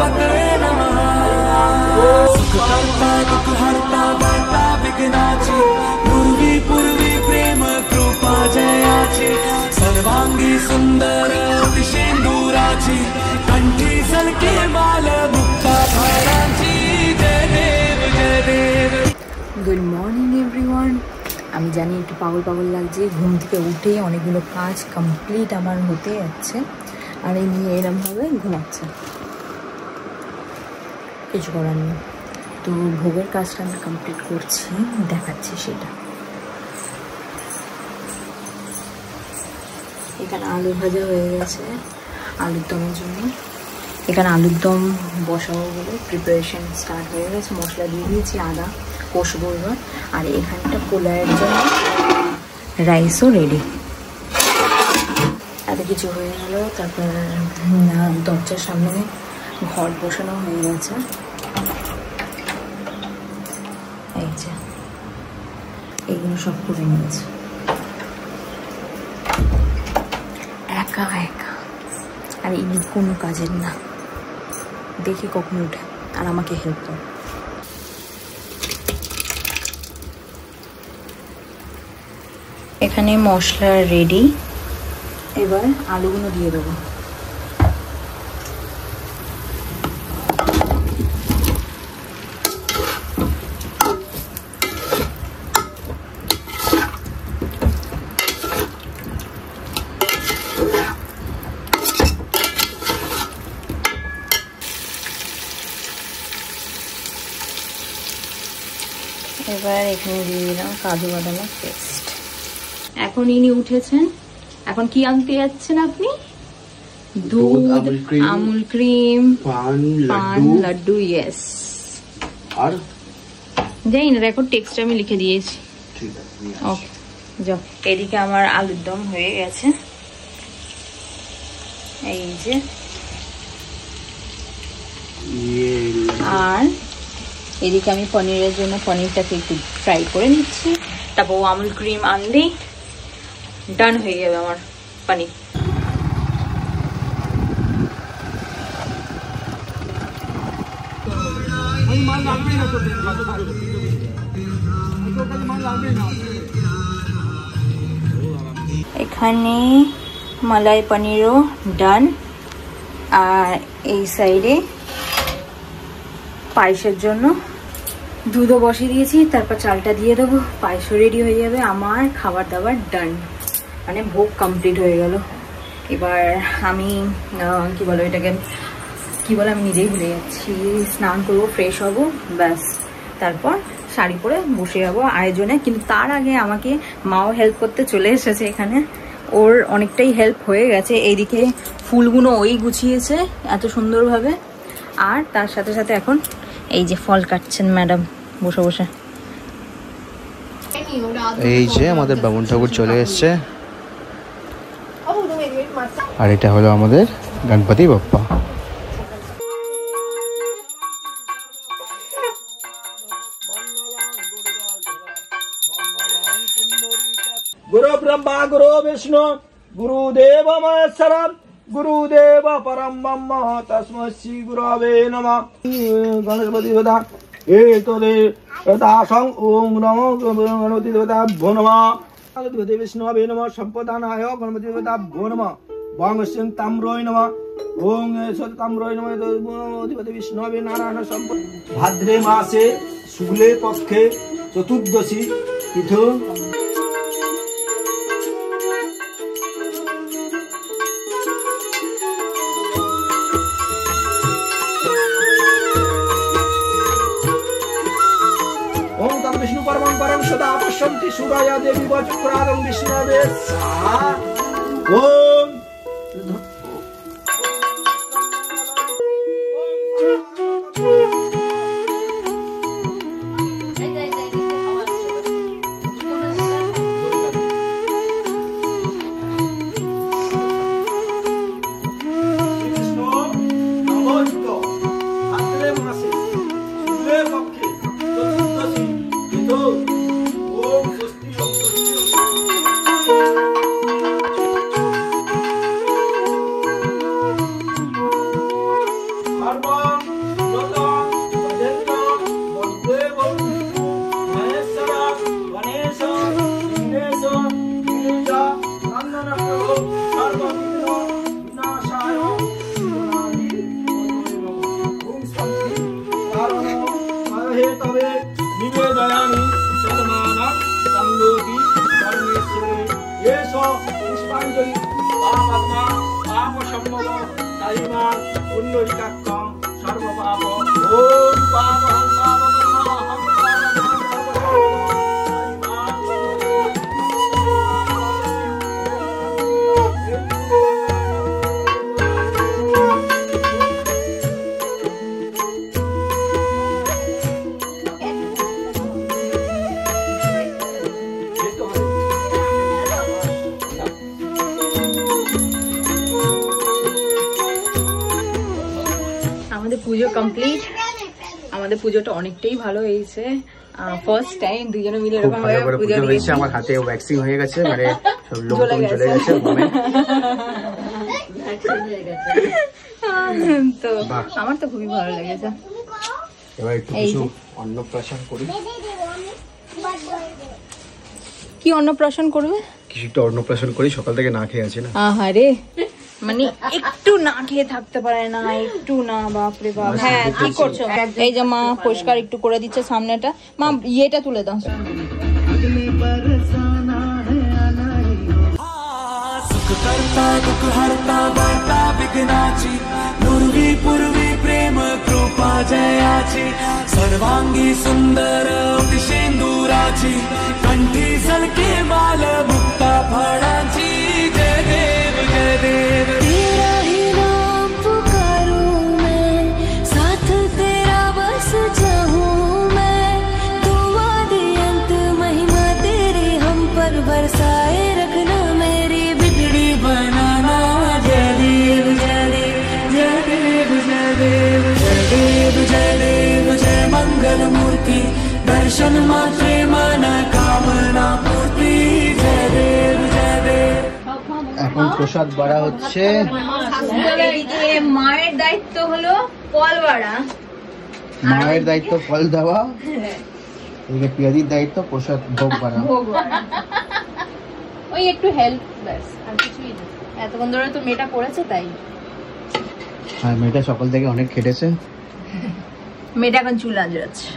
गणपते नमः। सुखकर्ता दुःखहर्ता वार्ता विघ्नाची पूर्वी प्रेम कृपा जयाची सर्वांगी सुंदर विशेंदुराची कंठी सलके माल मुक्ता भाराची जय देव जय देव। Good morning everyone. আমি জানি একটু পাগল পাগল লাগছে, ঘুম থেকে উঠে অনেকগুলো কাজ কমপ্লিট আমার হতে যাচ্ছে আর এই নিয়ে এরমভাবে ঘুমাচ্ছে, কিছু করার নেই। তো ভোগের কাজটা আমি কমপ্লিট করছি, দেখাচ্ছি সেটা। এখানে আলু ভাজা হয়ে গেছে আলুর দমের জন্য। এখানে আলুর দম বসাবো বলে প্রিপারেশন স্টার্ট হয়ে গেছে। মশলা দিয়ে দিয়েছি, আদা কষবো এবার। আর এখানটা পোলাওয়ের জন্য রাইসও রেডি। এত কিছু হয়ে গেল। তারপর দরজার সামনে ঘর বসানো হয়ে গেছে। এই যে এইগুলো সব করে নিয়েছে একা একা, আর ইনি কোনো কাজের না, দেখি কখন উঠে আর আমাকে হেল্প করে। এখানে মশলা রেডি, এবার আলুগুলো দিয়ে দেবো। এবার এখানে দিয়ে দিলাম কাজু বাদামের পেস্ট। এখন ইনি উঠেছেন, এখন কি আনতে যাচ্ছেন আপনি? দুধ, আমুল ক্রিম, পান, লাড্ডু। ইয়েস, আর যাই না, রেকর্ড টেক্সট আমি লিখে দিয়েছি। ঠিক আছে, ওকে যাও। এদিকে আমার আলুর দম হয়ে গেছে, এই যে। আর এদিকে আমি পনিরের জন্য পনিরটাকে একটু ফ্রাই করে নিচ্ছি, তারপর আমুল ক্রিম আনলেই ডান হয়ে যাবে আমার পনির। এখানে মালাই পনিরও ডান। আর এই সাইডে পায়েসের জন্য দুধও বসিয়ে দিয়েছি, তারপর চালটা দিয়ে দেবো, পায়েসও রেডি হয়ে যাবে। আমার খাবার দাবার ডান, মানে ভোগ কমপ্লিট হয়ে গেল। এবার আমি কি বলো এটাকে, কি বলে আমি নিজেই ভুলে যাচ্ছি। স্নান করবো, ফ্রেশ হব, ব্যাস। তারপর শাড়ি পরে বসে যাবো আয়োজনে। কিন্তু তার আগে আমাকে মাও হেল্প করতে চলে এসেছে এখানে, ওর অনেকটাই হেল্প হয়ে গেছে। এইদিকে ফুলগুলো ওই গুছিয়েছে এত সুন্দরভাবে, আর তার সাথে সাথে এখন এই যে ফল কাটছেন ম্যাডাম বসে বসে। এই যে আমাদের বামুন ঠাকুর চলে এসছে, আর এটা হলো আমাদের গণপতি বাপ্পা। गुरु ब्रह्मा गुरु विष्णु गुरुदेव महेश्वर गुरुदेव परम ब्रह्म तस्मै श्री गुरवे नमः। गणपति देवता एतदे दासं ओम नमो गणपति देवताभ्यो नमः। गणपति विष्णवे नमः। संपदानाय गणपति देवताभ्यो नमः। वामस्यं ताम्रोय नमः। ओम सत ताम्रोय नमः। गणपति विष्णवे नारायण संपद। भाद्रे मासे शुक्ले पक्षे चतुर्दशी तिथौ विष्णु परमं परम सदा पश्यन्ति सूर्या देवी वचुक्रादं विष्णवे स्वाहा। ओम পুজো কমপ্লিট। আমাদের পুজোটা অনেকটাই ভালো হয়েছে। ফার্স্ট টাইম দুজনে মিলে এরকম ভাবে পুজো দিয়েছি। আমার হাতে ভ্যাকসিন হয়ে গেছে, মানে সব লোম চলে গেছে। তো আমার তো খুবই ভালো লেগেছে। এবার একটু কিছু অন্নপ্রাশন করি। কি অন্নপ্রাশন করবে? কিছু একটা অন্নপ্রাশন করি, সকাল থেকে না খেয়ে আছি না। আহারে, মানে একটু না খেয়ে থাকতে পারে না, একটু না, বাপরে বাপ। হ্যাঁ ঠিক করছো। এই যে মা পরিষ্কার একটু করে দিচ্ছে সামনেটা। মা ইয়েটা তুলে দাও। सुख करता दुख हरता वार्ता विघ्नाची पूर्वी पूर्वी प्रेम कृपा जयाची सर्वांगी सुंदर शेंदुराची कंठी सलके माल मुक्ता फळाची जय देव जय देव। तेरा ही नाम पुकारूं मैं, साथ तेरा बस चाहूं मैं, दुआ दे अंत महिमा तेरी हम पर बरसाए रखना, मेरी बिगड़ी बनाना जय देव जय देव जय देव जय देव जय देव जय देव जय मंगल मूर्ति दर्शन मात्रे मन कामना पूर्ति जय देव जय देव। এখন প্রসাদ বাড়া হচ্ছে। এদিকে মায়ের দায়িত্ব হলো ফল বাড়া, মায়ের দায়িত্ব ফল দেওয়া, এদিকে পিয়াদির দায়িত্ব প্রসাদ ভোগ বাড়া। ওই একটু হেল্প ব্যাস, আর কিছুই না। এতক্ষণ ধরে তো মেয়েটা পড়েছে তাই। আর মেয়েটা সকাল থেকে অনেক খেটেছে। মেয়েটা এখন চুল আঁচড়াচ্ছে।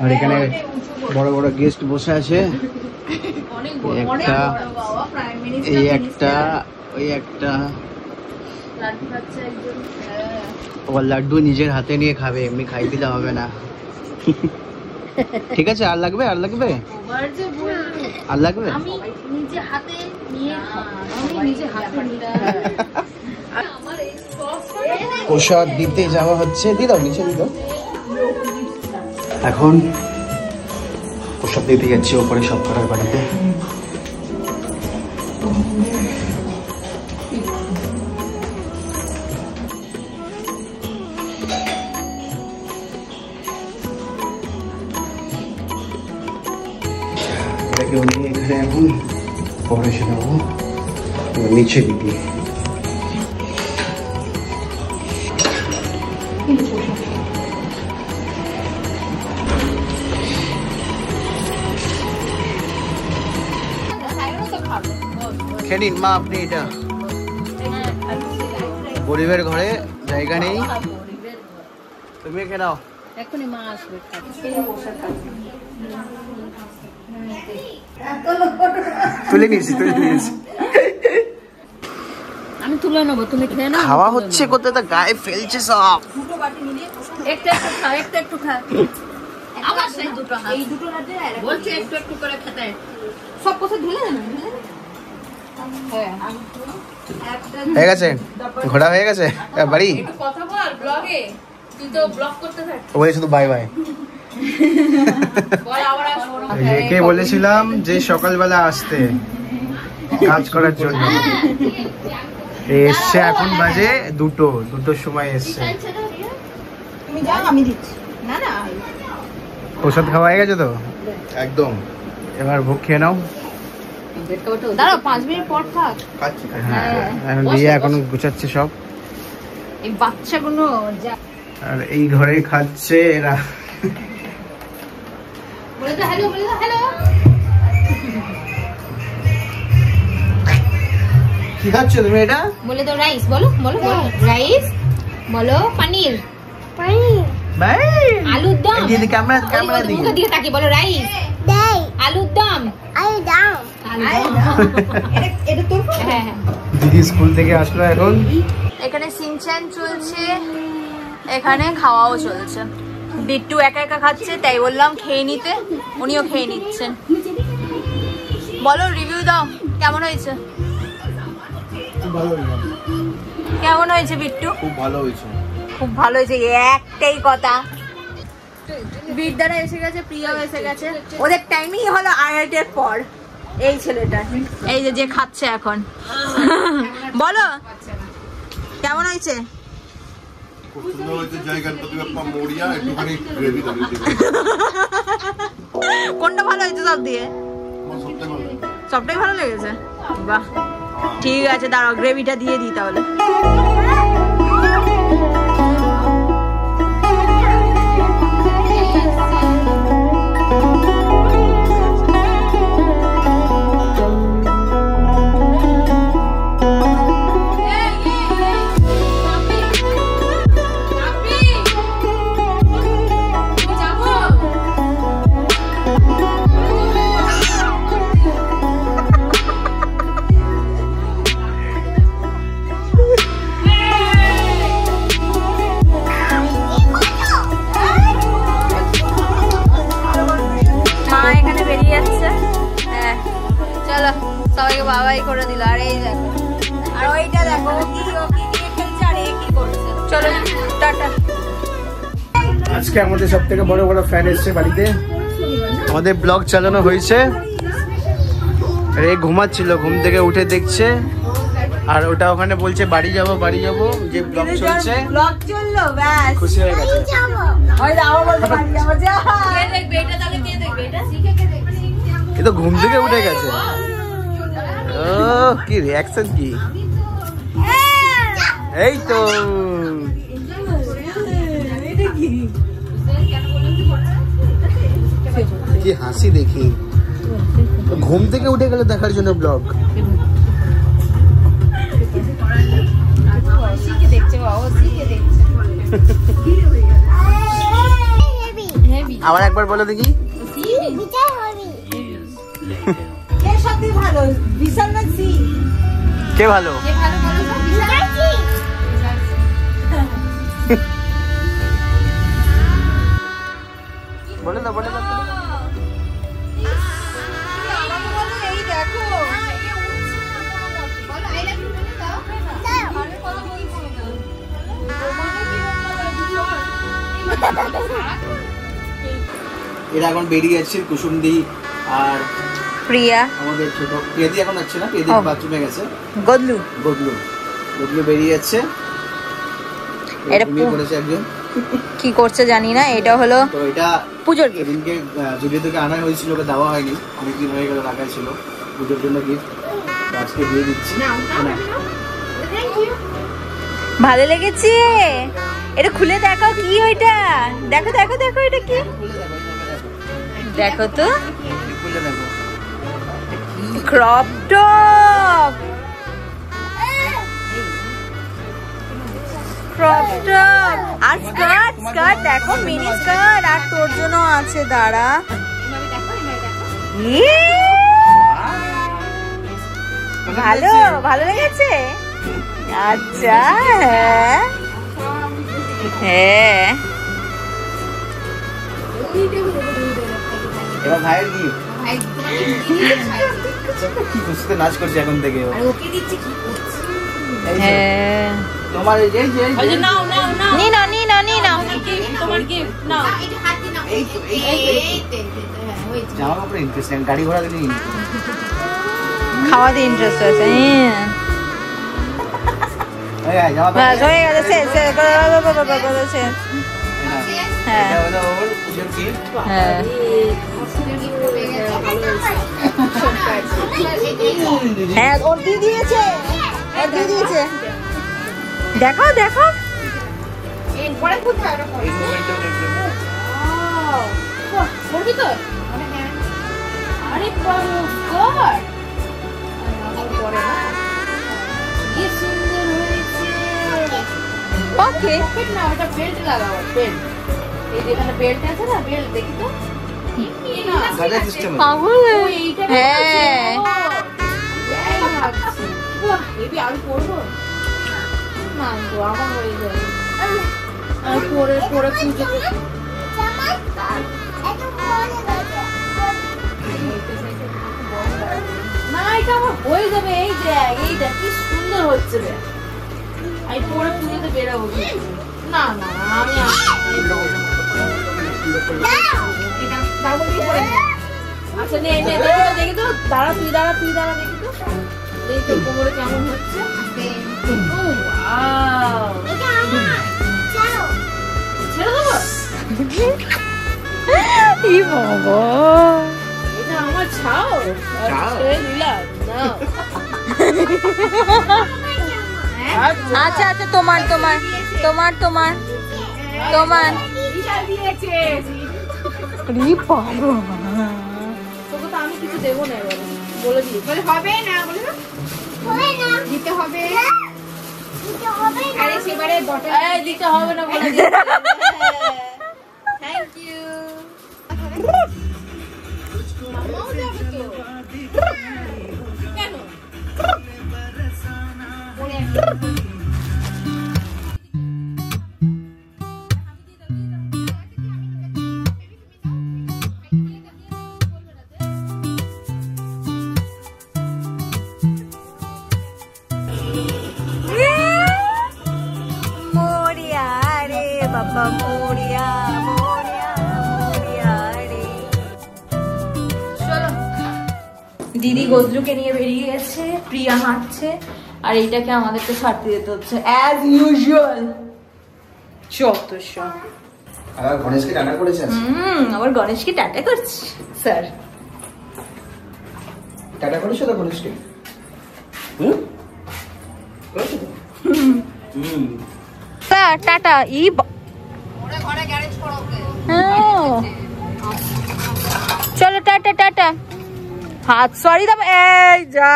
আর এখানে বড় বড় গেস্ট বসে আছে। একটা, এই একটা, ওই একটা। ও লাড্ডু নিজের হাতে নিয়ে খাবে, এমনি খাই দিলে হবে না। ঠিক আছে, আর লাগবে? আর লাগবে? আর লাগবে? প্রসাদ দিতে যাওয়া হচ্ছে। দিয়ে দাও, নিচে দিয়ে দাও। এখন প্রসাদ দিতে যাচ্ছি ওপরে সব করার বাড়িতে। এটাকে নিয়ে এখানে এখন পরে এসে দেবো নিচে দিকে। খেয়ে নিন মা আপনি। এটা গরিবের ঘরে জায়গা নেই, তুমি খেয়ে নাও। এখনই মা আসবে। তুলে নিয়েছি, তুলে নিয়েছি। আমি তুলে নেবো, তুমি খেয়ে নাও। খাওয়া হচ্ছে কোথায়, তা গায়ে ফেলছে সব। একটু একটু খা, একটু একটু খা। আমার সেই দুটো হাত, এই দুটো হাতে বলছে একটু একটু করে খেতে। সব কথা ধুলে না। হয়ে গেছে, ঘোড়া হয়ে গেছে বাড়ি। একটু কথা বল ব্লগে, তুই তো ব্লগ করতে থাক। ওই শুধু বাই বাই। বল আবার আসবো। একে বলেছিলাম যে সকালবেলা আসতে কাজ করার জন্য, এসছে এখন বাজে 2টোর সময় এসছে। তুমি যাও, আমি দিচ্ছি। না না, ওষুধ খাওয়া হয়ে গেছে তো একদম। এবার ভোগ খেয়ে নাও। দাঁড়াও 5 মিনিট পর থাক। হ্যাঁ, এখন দিয়ে এখন গুছাচ্ছে সব। এই বাচ্চাগুলো আর এই ঘরে খাচ্ছে এরা। কি খাচ্ছ তুমি এটা? বলে তো রাইস, বলো বলো বলো রাইস, বলো পনির, ভাই আলুর দম, দিদি ক্যামেরা মুখের দিকে তাকিয়ে বলো রাইস, আলুর দম, এটা তোর? হ্যাঁ হ্যাঁ। দিদি স্কুল থেকে আসলো এখন। এখানে সিনচ্যান চলছে, এখানে খাওয়াও চলছে। বিট্টু একা একা খাচ্ছে, তাই বললাম খেয়ে নিতে, উনিও খেয়ে নিচ্ছেন। বলো রিভিউ দাও, কেমন হয়েছে? কেমন হয়েছে বিট্টু? খুব ভালো হয়েছে। খুব ভালো হয়েছে, একটাই কথা। বিদ্যারা এসে গেছে, প্রিয়াও এসে গেছে, ওদের টাইমিং হলো 8:30-এর পর। এই ছেলেটা, এই যে খাচ্ছে এখন। বলো কেমন হয়েছে? খুব সুন্দর হয়েছে। জায়গার প্রতি বাপ্পা মরিয়া একটুখানি গ্রেভি দাও। কোনটা ভালো হয়েছে সব দিয়ে? সবটাই ভালো লেগেছে, বাহ ঠিক আছে, দাঁড়াও গ্রেভিটা দিয়ে দিই তাহলে। সবাইকে বাবাই করে দিল। আর এই দেখো, আর ওইটা দেখো ও কি নিয়ে খেলছে আর এ কি করছে। চলো টাটা। আজকে আমাদের সব থেকে বড় বড় ফ্যান এসছে বাড়িতে। আমাদের ব্লগ চালানো হয়েছে, আর এই ঘুমাচ্ছিল, ঘুম থেকে উঠে দেখছে, আর ওটা ওখানে বলছে বাড়ি যাবো বাড়ি যাবো। যে ব্লগ চলছে, ব্লগ চললো, ব্যাস খুশি হয়ে গেছে। ওই দাও বলতে বাড়ি যাবো, যা কে দেখবে এটা? তাহলে কে দেখবে এটা? শিখে কে দেখবে? এ তো ঘুম থেকে উঠে গেছে। ও কি রিঅ্যাকশন কি! এই তো কি হাসি দেখি, ঘুম থেকে উঠে গেলে দেখার জন্য ব্লগ। আবার একবার বলো দেখি। কে ভালো? বলে দাও বলে দাও। এরা এখন বেরিয়ে যাচ্ছে, কুসুমদি আর প্রিয়া। আমাদের ছোট প্রিয়াদি এখন যাচ্ছে না, প্রিয়াদি বাথরুমে গেছে। গদলু বেরিয়ে যাচ্ছে। এটা করেছে একজন, কি করছে জানি না। এটা হলো তো এটা পুজোর গিফট। সেদিনকে জুডিও থেকে আনা হয়েছিল, ওকে দেওয়া হয়নি, অনেকদিন হয়ে গেল রাখা ছিল পুজোর জন্য গিফট, আজকে দিয়ে দিচ্ছি। ভালো লেগেছে? এটা খুলে দেখো কি ওইটা, দেখো দেখো দেখো এটা কি, দেখো তো, ক্রপ টপ। ক্রপ টপ আর স্কার্ট দেখো, মিনি স্কার্ট, আর তোর জন্য আছে, দাঁড়া। ভালো লেগেছে? আচ্ছা হ্যাঁ। এবার ভাইয়ের গিফট। কি খুশিতে নাচ করছে এখন থেকে। হ্যাঁ তোমার এই যে জামা কাপড়ে ইন্টারেস্ট, গাড়ি ঘোড়া দিলে খাওয়াতে ইন্টারেস্ট আছে। হয়ে গেছে হ্যাঁ, ওর দিয়ে দিয়েছে। দেখো দেখো ওকে না ওটা বেল্ট লাগাও, বেল্ট এই যেখানে বেল্ট আছে না, বেল্ট দেখি তো পাগল। হ্যাঁ আমি পরবো না তো, আমার হয়ে যাবে পরে পরে পুজো না, এটা আমার হয়ে যাবে। এই দেখ, এই দেখ কি সুন্দর হচ্ছে রে। আমি পরে পুজোতে বেরোবো। না না আমি আচ্ছা নে নে, দেখি তো দাঁড়া, তুই দাঁড়া দেখি তো, এই তো কোমরে কেমন হচ্ছে। ছেড়ে দেবো? ই বাবা, এটা আমার ছাও, ছেড়ে দিলাম না। আচ্ছা আচ্ছা, তোমার তোমার তোমার তোমার তোমার তোকে তো আমি কিছু দেবো না, এবার বলে দিই। হবে না, বলে দিতে হবে, আরে সেবারে দিতে হবে না বলে দিই। Thank you. মামাও যাবে তো কেন? মোরিয়া রে বাবা, মোরিয়া মোরিয়া মোরিয়া রে। চলো, দিদি গজরুকে নিয়ে বেরিয়ে গেছে, প্রিয়া হাঁটছে, আর এইটাকে আমাদেরকে ছাড়তে যেতে হচ্ছে অ্যাজ ইউজুয়াল। যত সব গণেশকে টাটা করেছেন? আবার গণেশকে টাটা করছি স্যার। টাটা করেছো তো গণেশকে? টাটা। ই চলো টাটা টাটা, হাত সরি দাও। এই যা,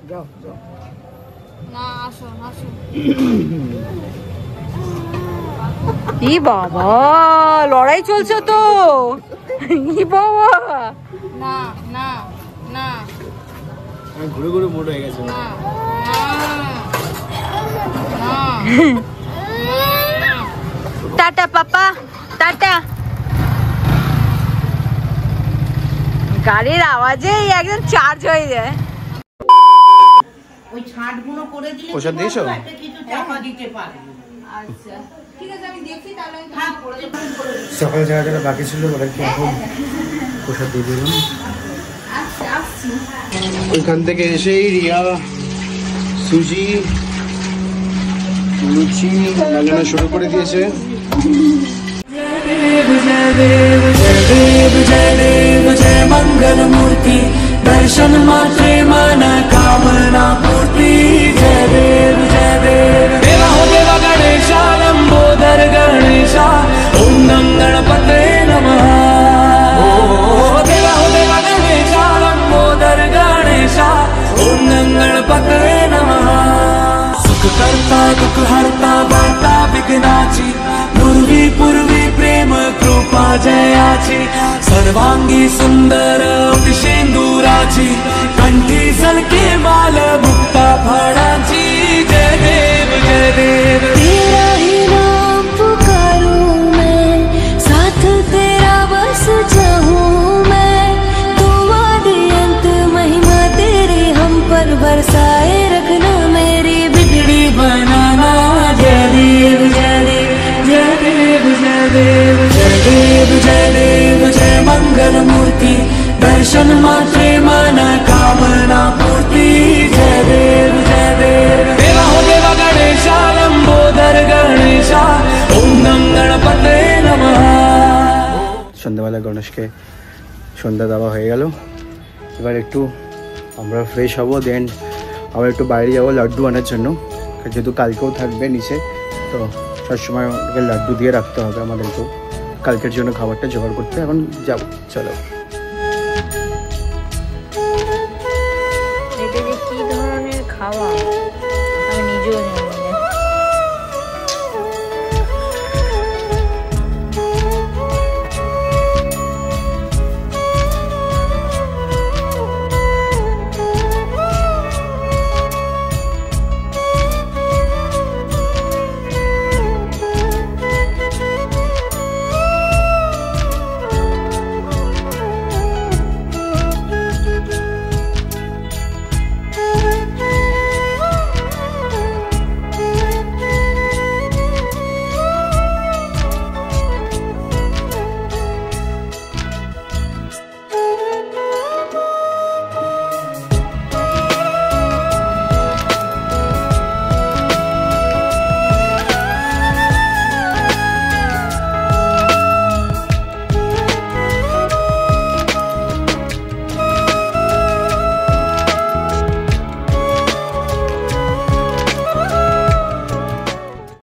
যাও যাও। না আসো আসো। ই বাবা, লড়াই চলছে তো। ই বাবা, না না না ঘুরে ঘুরে মোট হয়ে গেছে। না টাটা পাপা, টাটা। গাড়ির আওয়াজে একদম চার্জ হয়ে যায়। ওই ছাঁটগুলো করে দিলে ওষুধ দিয়েছো? একটা কিছু চাপা দিতে পারে। আচ্ছা ঠিক আছে, আমি দেখি তাহলে। সকালে যারা যারা বাকি ছিল ওদেরকে এখন প্রসাদ দিয়ে দিলাম। ওইখান থেকে এসেই রিয়া সুজি লুচি রান্না শুরু করে দিয়েছে। जय देव जय देव जय मंगल मूर्ति, दर्शन मात्रे मन कामना पूर्ति। जय देव देवा हो देवा गणेशा, लंबोदर गणेशा, ओम नम गणपते नमः। देवा हो देवा गणेशा, लंबोदर गणेशा, ओम नम गणपते नमः। सुख करता दुख हरता वार्ता विघ्नाची, पूर्वी पूर्वी प्रेम कृपा जयाची, सर्वांगी सुंदर शेंदुराची, कंठी सलके माल मुक्ता फळाची। जय देव तेरा ही नाम पुकारूं मैं, साथ तेरा बस चाहूं मैं, तुम आदि अंत महिमा तेरी हम पर बरसाए रखना मेरी बिगड़ी बनाना। जय देव जय देव जय देव जय देव जय देव जय देव जय मंगल मूर्ति, दर्शन मात्रे मन कामना पूर्ति। जय देव देवा हो देवा गणेशा, लंबोदर गणेशा, ओम नम गणपते नमः। সন্ধ্যাবেলা গণেশকে সন্ধ্যা দেওয়া হয়ে গেল। এবার একটু আমরা ফ্রেশ হব, দেন আবার একটু বাইরে যাবো লাড্ডু আনার জন্য, যেহেতু কালকেও থাকবে নিচে, তো সবসময় ওকে লাড্ডু দিয়ে রাখতে হবে আমাদেরকেও, কালকের জন্য খাবারটা জোগাড় করতে। এখন যাবো, চলো। এটা যে কি ধরনের খাওয়া আমি নিজেও জানি